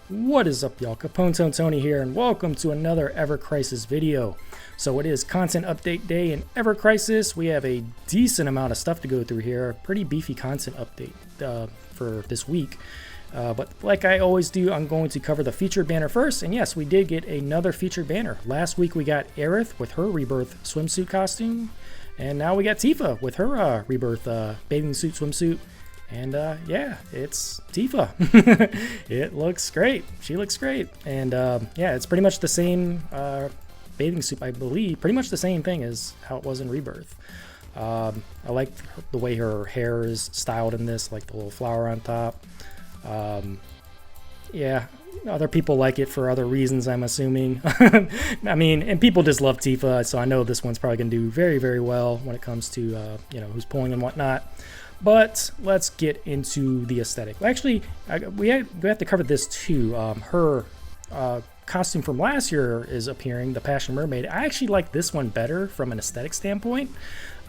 What is up, y'all? Capone Tony here, and welcome to another Ever Crisis video. So it is content update day in Ever Crisis. We have a decent amount of stuff to go through here. A pretty beefy content update for this week. But like I always do, I'm going to cover the featured banner first. And yes, we did get another featured banner. Last week we got Aerith with her Rebirth swimsuit costume. And now we got Tifa with her Rebirth bathing suit swimsuit. And yeah, it's Tifa. It looks great. She looks great. And yeah, it's pretty much the same bathing suit, I believe. Pretty much the same thing as how it was in Rebirth. I like the way her hair is styled in this, like the little flower on top. Yeah, other people like it for other reasons, I'm assuming. I mean, and people just love Tifa, so I know this one's probably going to do very, very well when it comes to, you know, who's pulling and whatnot. But let's get into the aesthetic. Actually, we have to cover this too. Her costume from last year is appearing, the Passion Mermaid. I actually like this one better from an aesthetic standpoint.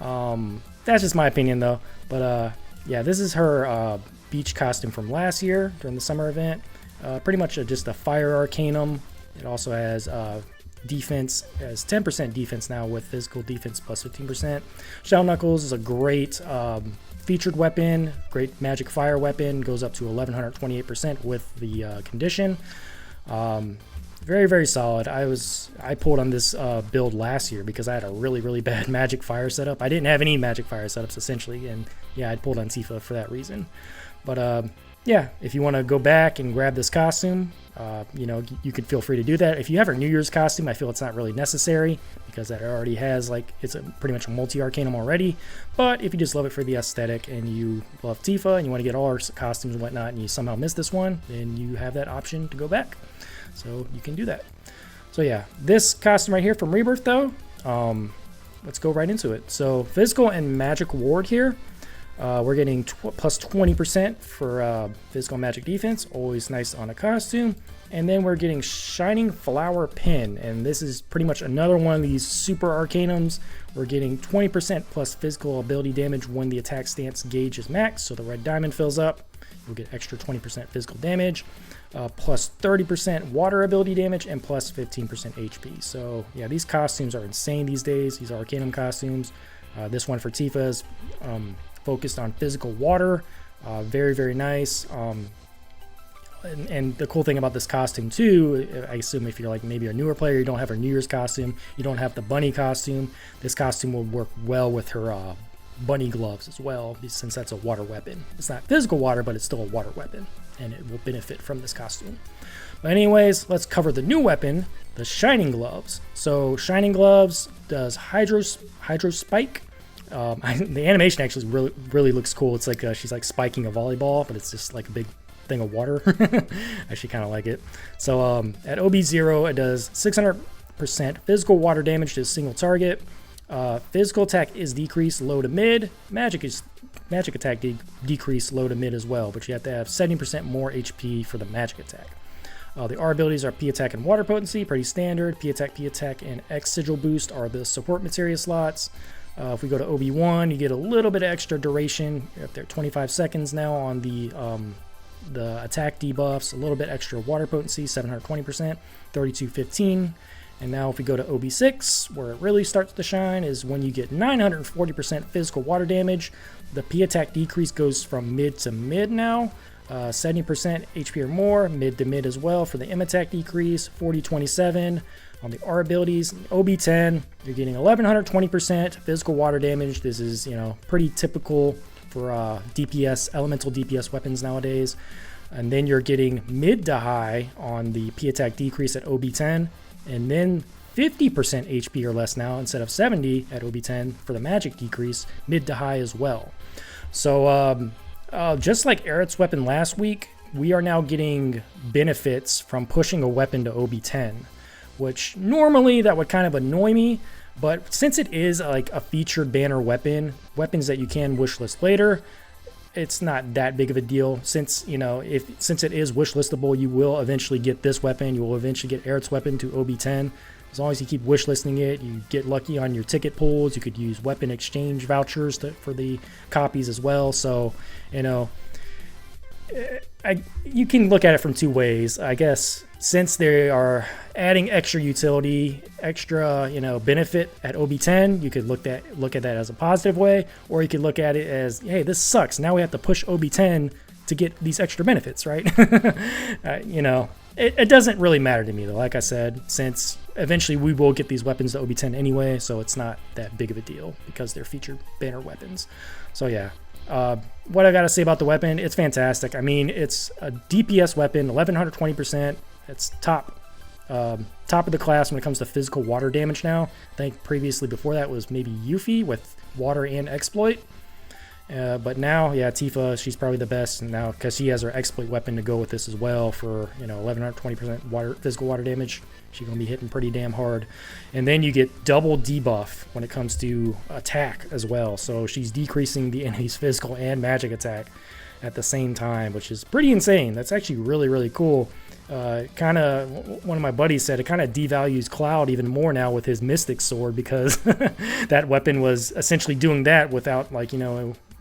That's just my opinion though. But yeah, this is her beach costume from last year during the summer event. Pretty much just a fire arcanum. It also has defense, has 10% defense now with physical defense plus 15%. Shell Knuckles is a great featured weapon, great magic fire weapon, goes up to 1128% with the condition. Very, very solid. I pulled on this build last year because I had a really bad magic fire setup. I didn't have any magic fire setups essentially, and yeah, I pulled on Tifa for that reason. But yeah, if you want to go back and grab this costume, you know, you could feel free to do that. If you have her New Year's costume, I feel it's not really necessary because that already has, like, it's pretty much a multi-arcanum already. But if you just love it for the aesthetic and you love Tifa and you want to get all her costumes and whatnot and you somehow missed this one, then you have that option to go back. So you can do that. So yeah, this costume right here from Rebirth though, let's go right into it. So physical and magic ward here. We're getting plus 20% for physical magic defense, always nice on a costume. And then we're getting Shining Flower Pin, and this is pretty much another one of these super arcanums. We're getting 20% plus physical ability damage when the attack stance gauge is maxed, so the red diamond fills up. You'll get extra 20% physical damage, plus 30% water ability damage, and plus 15% HP. So yeah, these costumes are insane these days. These are arcanum costumes. This one for Tifa is focused on physical water. Very nice. And the cool thing about this costume too, I assume if you're like maybe a newer player, you don't have her New Year's costume, you don't have the bunny costume, this costume will work well with her bunny gloves as well, since that's a water weapon. It's not physical water, but it's still a water weapon, and it will benefit from this costume. But anyways, let's cover the new weapon, the Shining Gloves. So Shining Gloves does Hydro Spike. The animation actually really looks cool. It's like she's like spiking a volleyball, but it's just like a big thing of water. I actually kind of like it. So at OB0, it does 600% physical water damage to a single target. Physical attack is decreased low to mid. Magic attack decreased low to mid as well, but you have to have 70% more HP for the magic attack. The R abilities are PATK and Water Potency, pretty standard. PATK, and X Sigil Boost are the support materia slots. If we go to OB1, you get a little bit of extra duration. You're up there 25 seconds now on the attack debuffs, a little bit extra water potency, 720%, 3215. And now if we go to OB6, where it really starts to shine is when you get 940% physical water damage. The P attack decrease goes from mid to mid now, 70% HP or more, mid to mid as well for the M attack decrease, 4027. On the R abilities, OB10, you're getting 1120% physical water damage. This is, you know, pretty typical for DPS, elemental DPS weapons nowadays. And then you're getting mid to high on the P attack decrease at OB10, and then 50% HP or less now instead of 70 at OB10 for the magic decrease, mid to high as well. So just like Aerith's weapon last week, we are now getting benefits from pushing a weapon to OB10, which normally that would kind of annoy me, but since it is like a featured banner weapon, weapons that you can wishlist later, it's not that big of a deal. Since, you know, since it is wishlistable, you will eventually get this weapon. You will eventually get Aerith's weapon to OB10. As long as you keep wishlisting it, you get lucky on your ticket pulls. You could use weapon exchange vouchers for the copies as well. So, you know, you can look at it from two ways, I guess. Since they are adding extra utility, extra benefit at OB10, you could look at that as a positive way, or you could look at it as, hey, this sucks. Now we have to push OB10 to get these extra benefits, right? It doesn't really matter to me though. Like I said, since eventually we will get these weapons to OB10 anyway, so it's not that big of a deal because they're featured banner weapons. So yeah. What I gotta say about the weapon, it's fantastic. I mean, it's a DPS weapon, 1120%. It's top of the class when it comes to physical water damage now. I think previously before that was maybe Yuffie with water and exploit. But now, yeah, Tifa, she's probably the best now because she has her exploit weapon to go with this as well for 1120% physical water damage. She's gonna be hitting pretty damn hard, and then you get double debuff when it comes to attack as well. So she's decreasing the enemy's physical and magic attack at the same time, which is pretty insane. That's actually really, really cool. Kind of, one of my buddies said it kind of devalues Cloud even more now with his Mystic Sword because that weapon was essentially doing that without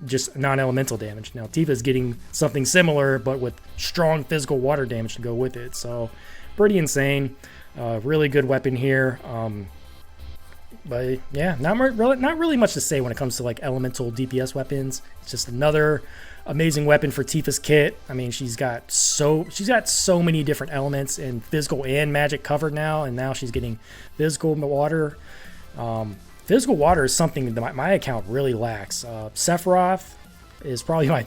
just non-elemental damage. Now Tifa's getting something similar but with strong physical water damage to go with it. So pretty insane. Really good weapon here. But yeah, not really much to say when it comes to like elemental DPS weapons. It's just another amazing weapon for Tifa's kit. I mean, she's got so many different elements and physical and magic covered now, and now she's getting physical water. Physical water is something that my account really lacks. Sephiroth is probably my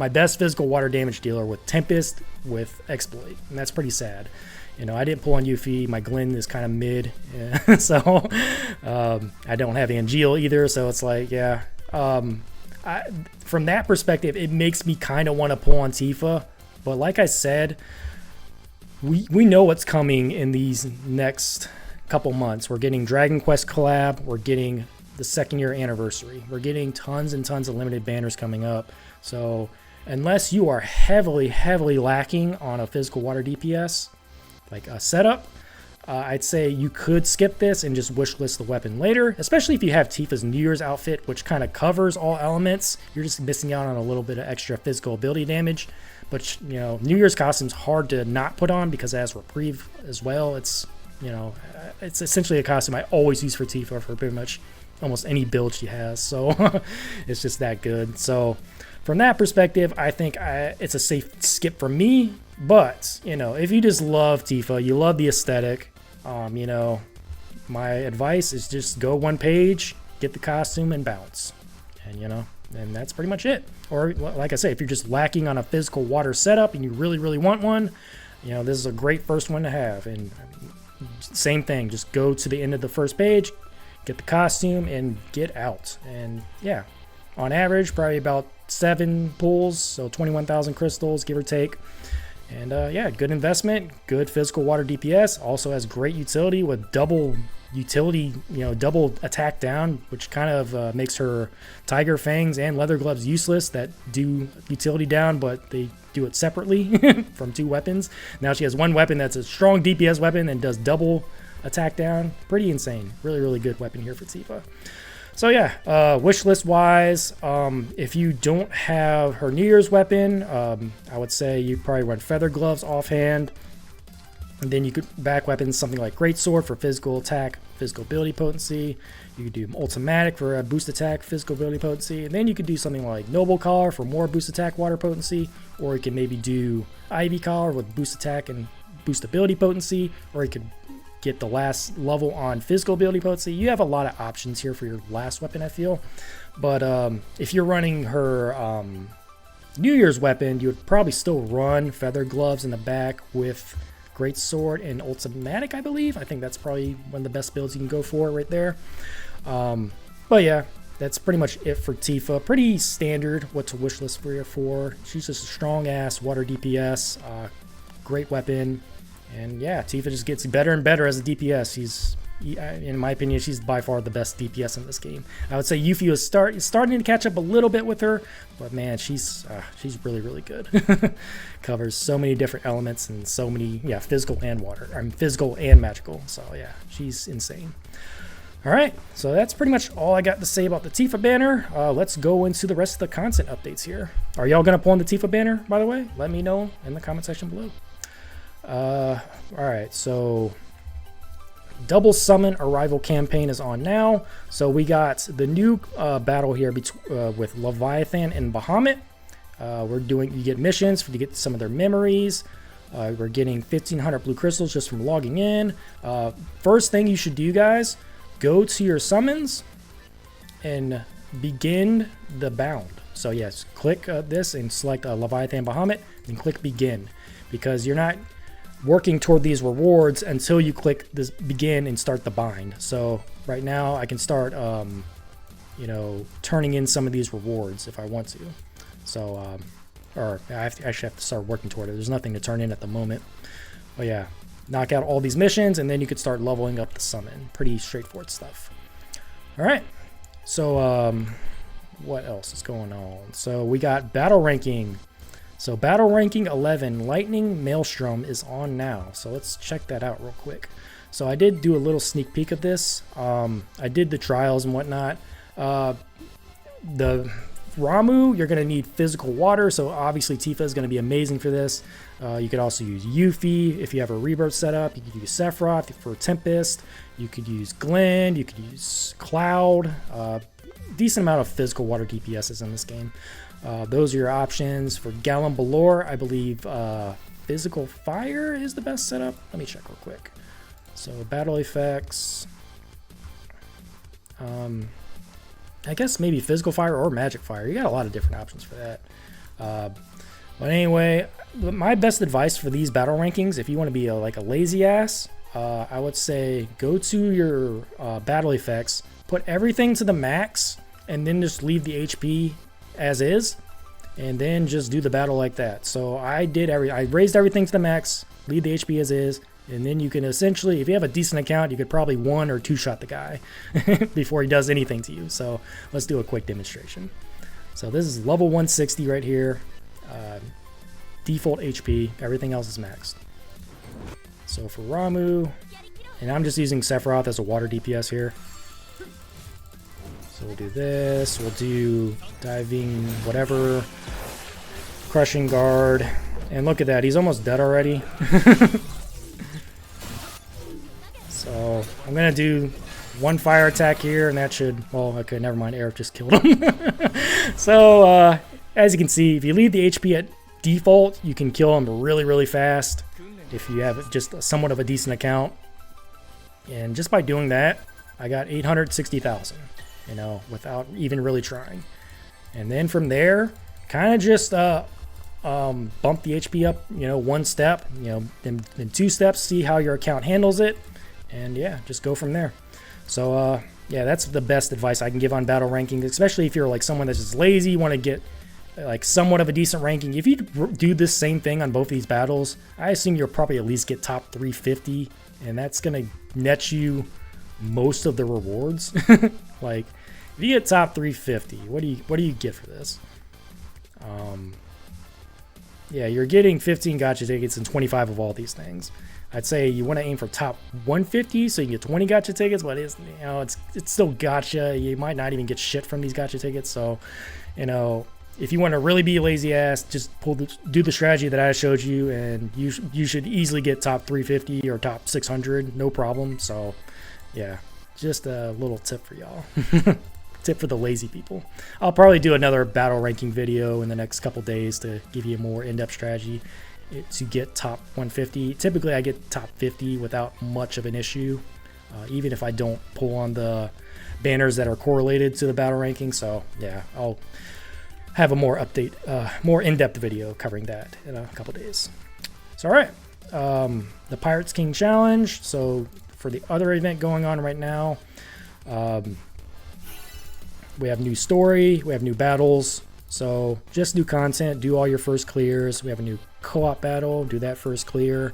best physical water damage dealer with Tempest with Exploit, and that's pretty sad. I didn't pull on Yuffie. My Glenn is kind of mid, so I don't have Angeal either. So it's like, yeah. From that perspective, it makes me kind of want to pull on Tifa. But like I said, we know what's coming in these next couple months. We're getting Dragon Quest collab. We're getting the 2nd year anniversary. We're getting tons and tons of limited banners coming up. So unless you are heavily lacking on a physical water DPS, like a setup, I'd say you could skip this and just wishlist the weapon later, especially if you have Tifa's New Year's outfit, which kind of covers all elements. You're just missing out on a little bit of extra physical ability damage. But, New Year's costume's hard to not put on because it has reprieve as well. It's essentially a costume I always use for Tifa for pretty much almost any build she has. So it's just that good. So from that perspective, I think it's a safe skip for me. But, if you just love Tifa, you love the aesthetic, my advice is just go one page, get the costume, and bounce. And that's pretty much it. Or, like I say, if you're just lacking on a physical water setup and you really, really want one, this is a great first one to have. And same thing, just go to the end of the first page, get the costume, and get out. And, yeah, on average, probably about 7 pulls, so 21,000 crystals, give or take. And yeah, good investment, good physical water DPS, also has great utility with double utility, double attack down, which kind of makes her Tiger Fangs and Leather Gloves useless that do utility down, but they do it separately from 2 weapons. Now she has one weapon that's a strong DPS weapon and does double attack down. Pretty insane. Really, really good weapon here for Tifa. So yeah, wish list wise, if you don't have her New Year's weapon, I would say you probably run Feather Gloves offhand. And then you could back weapons something like Greatsword for physical attack, physical ability potency. You could do Ultimatic for a boost attack, physical ability potency. And then you could do something like Noble Collar for more boost attack, water potency. Or you can maybe do Ivy Collar with boost attack and boost ability potency. Or you could get the last level on physical ability potency. You have a lot of options here for your last weapon, I feel. But if you're running her New Year's weapon, you would probably still run Feather Gloves in the back with Greatsword and Ultimatic, I believe. I think that's probably one of the best builds you can go for right there. But yeah, that's pretty much it for Tifa. Pretty standard what to wishlist for her for. She's just a strong ass water DPS, great weapon. And yeah, Tifa just gets better and better as a DPS. In my opinion, she's by far the best DPS in this game. I would say Yuffie is starting to catch up a little bit with her, but man, she's really, really good. Covers so many different elements and so many, physical and magical. So yeah, she's insane. All right, so that's pretty much all I got to say about the Tifa banner. Let's go into the rest of the content updates here. Are y'all gonna pull in the Tifa banner, by the way? Let me know in the comment section below. All right, so double summon arrival campaign is on now. So we got the new battle here with Leviathan and Bahamut. You get missions to get some of their memories. We're getting 1,500 blue crystals just from logging in. First thing you should do, guys, go to your summons and begin the bound. So yes, click this and select Leviathan Bahamut and click begin, because you're not working toward these rewards until you click this begin and start the bind. So right now I can start you know, turning in some of these rewards if I want to. So or I actually have to start working toward it. There's nothing to turn in at the moment. But yeah, knock out all these missions and then you could start leveling up the summon. Pretty straightforward stuff. All right, so what else is going on? So we got battle ranking. So battle ranking 11 Lightning Maelstrom is on now. So let's check that out real quick. So I did do a little sneak peek of this. I did the trials and whatnot. The Ramu, you're going to need physical water, so obviously Tifa is going to be amazing for this. You could also use Yuffie if you have a rebirth setup. You could use Sephiroth for Tempest. You could use Glenn. You could use Cloud. Decent amount of physical water DPSs in this game. Those are your options. For Gallon Balor, I believe physical fire is the best setup. Let me check real quick. So battle effects. I guess maybe physical fire or magic fire. You got a lot of different options for that. But anyway, my best advice for these battle rankings, if you want to be like a lazy ass, I would say go to your battle effects, put everything to the max, and then just leave the HP as is, and then just do the battle like that. So I raised everything to the max, leave the HP as is, and then you can essentially, if you have a decent account, you could probably 1 or 2 shot the guy before he does anything to you. So let's do a quick demonstration. So this is level 160 right here. Default HP, everything else is maxed. So for Ramu, and I'm just using Sephiroth as a water DPS here. So we'll do this, we'll do diving, whatever, crushing guard, and look at that, he's almost dead already. So I'm gonna do 1 fire attack here, and that should, well, okay, never mind, Air just killed him. So as you can see, if you leave the HP at default, you can kill him really fast if you have just somewhat of a decent account. And just by doing that, I got 860,000, you know, without even really trying. And then from there, kind of just bump the HP up, you know, 1 step, you know, then 2 steps, see how your account handles it, and yeah, just go from there. So yeah, that's the best advice I can give on battle rankings, especially if you're like someone that's just lazy, you want to get like somewhat of a decent ranking. If you do this same thing on both these battles, I assume you'll probably at least get top 350, and that's gonna net you most of the rewards. Like if you get top 350, what do you get for this? Yeah, you're getting 15 gacha tickets and 25 of all these things. I'd say you want to aim for top 150 so you can get 20 gacha tickets, but it's, you know, it's still gacha. You might not even get shit from these gacha tickets. So, you know, if you want to really be a lazy ass, just do the strategy that I showed you, and you should easily get top 350 or top 600, no problem. So, yeah, just a little tip for y'all. Tip for the lazy people. I'll probably do another battle ranking video in the next couple days to give you a more in-depth strategy to get top 150. Typically I get top 50 without much of an issue, even if I don't pull on the banners that are correlated to the battle ranking. So yeah, I'll have a more in-depth video covering that in a couple days. So all right, the Pirates King Challenge. So for the other event going on right now, we have new story, we have new battles, so just new content, do all your first clears. We have a new co-op battle, do that first clear.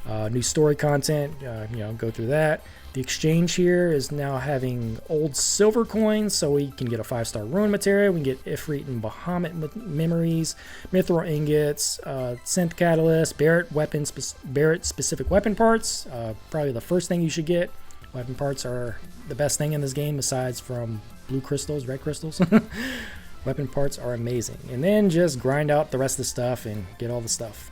New story content, you know, go through that. The exchange here is now having old silver coins, so we can get a 5-star ruin material. We can get Ifrit and Bahamut memories, mithril ingots, synth catalyst, Barrett specific weapon parts. Probably the first thing you should get. Weapon parts are the best thing in this game aside from blue crystals, red crystals. Weapon parts are amazing. And then just grind out the rest of the stuff and get all the stuff.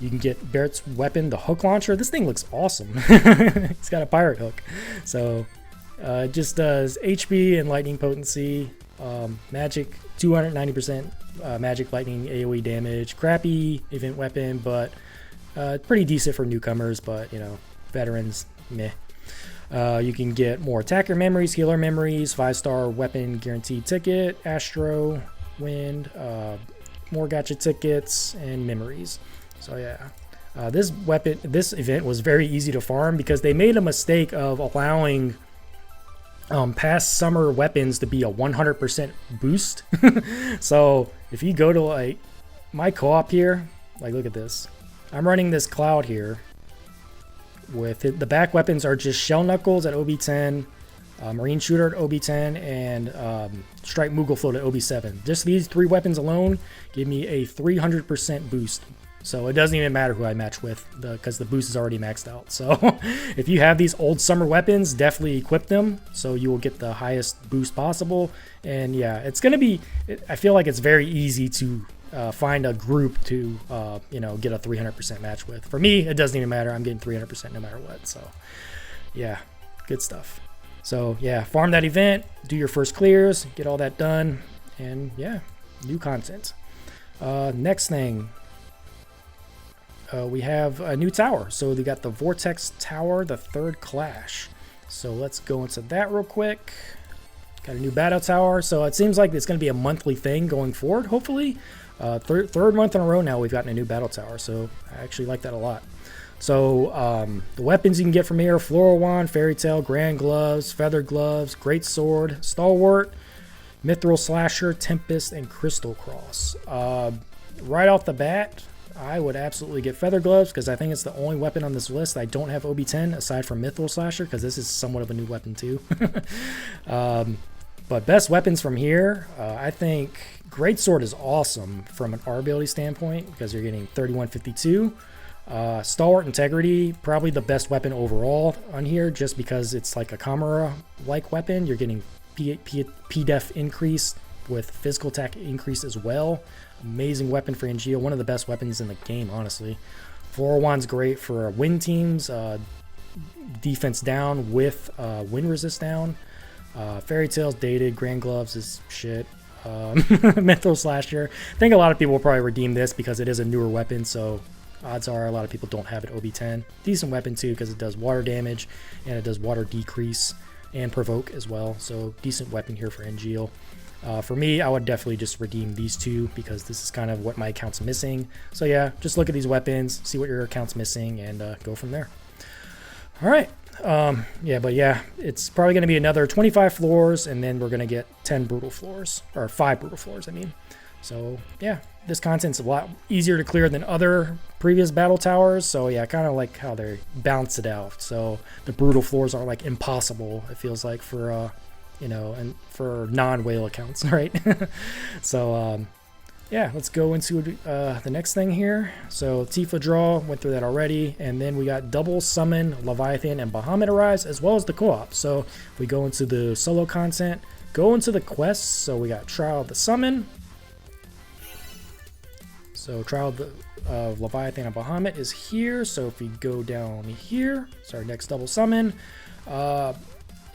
You can get Barrett's weapon, the hook launcher. This thing looks awesome. It's got a pirate hook. So it just does HP and lightning potency, magic, 290% magic lightning AOE damage. Crappy event weapon, but pretty decent for newcomers, but you know, veterans, meh. You can get more attacker memories, healer memories, 5-star weapon guaranteed ticket, Astro, Wind, more gacha tickets, and memories. So yeah, this event was very easy to farm because they made a mistake of allowing past summer weapons to be a 100% boost. So if you go to like my co-op here, like look at this. I'm running this Cloud here. With it, the back weapons are just Shell Knuckles at OB10, Marine Shooter at OB10, and Strike Moogle Float at OB7. Just these 3 weapons alone give me a 300% boost. So it doesn't even matter who I match with because the boost is already maxed out. So if you have these old summer weapons, definitely equip them so you will get the highest boost possible. And yeah, it's going to be, I feel like it's very easy to find a group to you know, get a 300% match with. For me, it doesn't even matter. I'm getting 300% no matter what. So yeah, good stuff. So yeah, farm that event, do your first clears, get all that done, and yeah, new content. Next thing, we have a new tower. So we got the Vortex Tower, the 3rd Clash. So let's go into that real quick. Got a new battle tower. So it seems like it's going to be a monthly thing going forward, hopefully. Third month in a row now we've gotten a new battle tower, so I actually like that a lot. So the weapons you can get from here: Floral Wand, Fairy Tail, Grand Gloves, Feather Gloves, Great Sword, Stalwart, Mithril Slasher, Tempest, and Crystal Cross. Right off the bat, I would absolutely get Feather Gloves because I think it's the only weapon on this list I don't have OB10 aside from Mithril Slasher, because this is somewhat of a new weapon too. But best weapons from here, I think Great Sword is awesome from an R ability standpoint because you're getting 3152. Stalwart Integrity, probably the best weapon overall on here just because it's like a Kamara-like weapon. You're getting P-Def increase with physical attack increase as well. Amazing weapon for NGO, one of the best weapons in the game, honestly. Floral Wand's great for win teams, defense down with wind resist down. Fairy Tail's dated, Grand Gloves is shit. Mithril Slasher, I think a lot of people will probably redeem this because it is a newer weapon, so odds are a lot of people don't have it OB10. Decent weapon too because it does water damage and it does water decrease and provoke as well, so decent weapon here for NGO. For me, I would definitely just redeem these two because this is kind of what my account's missing. So yeah, just look at these weapons, see what your account's missing, and go from there. All right. Yeah, it's probably going to be another 25 floors, and then we're going to get 10 brutal floors, or 5 brutal floors, I mean. So yeah, this content's a lot easier to clear than other previous battle towers. So yeah, I kind of like how they balance it out. So the brutal floors are like impossible, it feels like, for you know, and for non-whale accounts, right? So yeah, let's go into the next thing here. So Tifa draw, went through that already, and then we got double summon, Leviathan, and Bahamut arrives, as well as the co-op. So if we go into the solo content, go into the quests. So we got Trial of the Summon. So Trial of Leviathan and Bahamut is here. So if we go down here, it's our next double summon.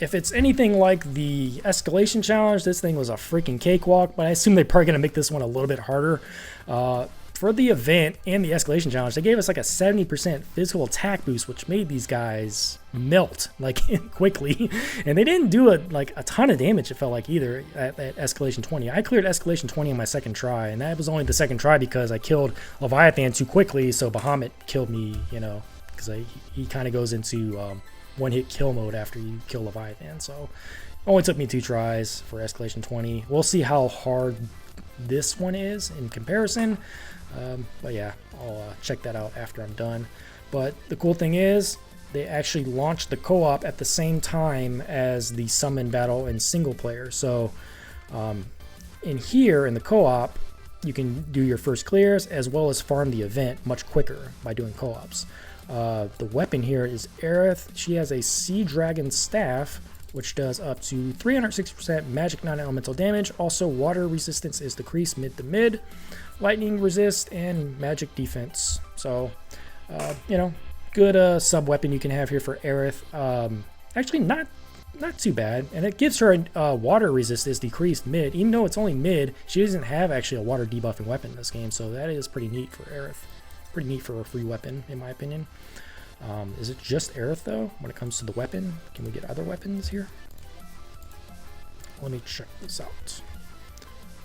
If it's anything like the escalation challenge, this thing was a freaking cakewalk, but I assume they're probably going to make this one a little bit harder. For the event and the escalation challenge, they gave us like a 70% physical attack boost, which made these guys melt like quickly. And they didn't do like a ton of damage, it felt like, either at escalation 20. I cleared escalation 20 on my second try, and that was only the second try because I killed Leviathan too quickly, so Bahamut killed me, you know, because he kind of goes into one-hit kill mode after you kill Leviathan. So only took me 2 tries for escalation 20. We'll see how hard this one is in comparison. But yeah, I'll check that out after I'm done. But the cool thing is they actually launched the co-op at the same time as the summon battle in single player. So in here in the co-op, you can do your first clears as well as farm the event much quicker by doing co-ops. The weapon here is Aerith. She has a Sea Dragon Staff, which does up to 360% magic non-elemental damage. Also, water resistance is decreased mid to mid, lightning resist, and magic defense. So, you know, good sub weapon you can have here for Aerith. Actually, not too bad, and it gives her a water resist is decreased mid. Even though it's only mid, she doesn't have actually a water debuffing weapon in this game, so that is pretty neat for Aerith. Pretty neat for a free weapon, in my opinion. Is it just Aerith, though, when it comes to the weapon? Can we get other weapons here? Let me check this out.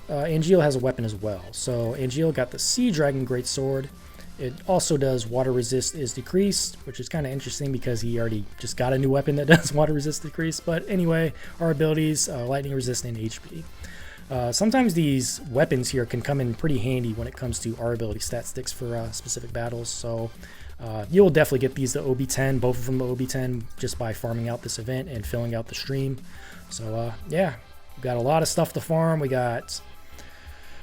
Angeal has a weapon as well. So Angeal got the Sea Dragon Greatsword. It also does water resist is decreased, which is kind of interesting because he already just got a new weapon that does water resist decrease. But anyway, our abilities, lightning resist and HP. Sometimes these weapons here can come in pretty handy when it comes to our ability stat sticks for specific battles. So you'll definitely get these to OB10, both of them to OB10, just by farming out this event and filling out the stream. So yeah, we've got a lot of stuff to farm. We got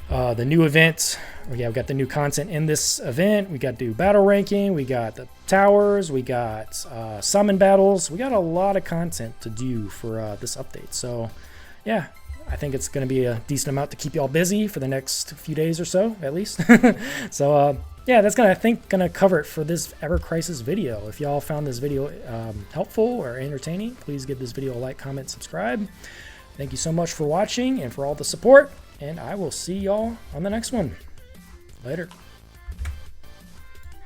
the new event. Yeah, we got the new content in this event. We got to do battle ranking. We got the towers. We got summon battles. We got a lot of content to do for this update. So yeah, I think it's going to be a decent amount to keep y'all busy for the next few days or so, at least. So yeah, that's gonna cover it for this Ever Crisis video. If y'all found this video helpful or entertaining, please give this video a like, comment, subscribe. Thank you so much for watching and for all the support, and I will see y'all on the next one. Later.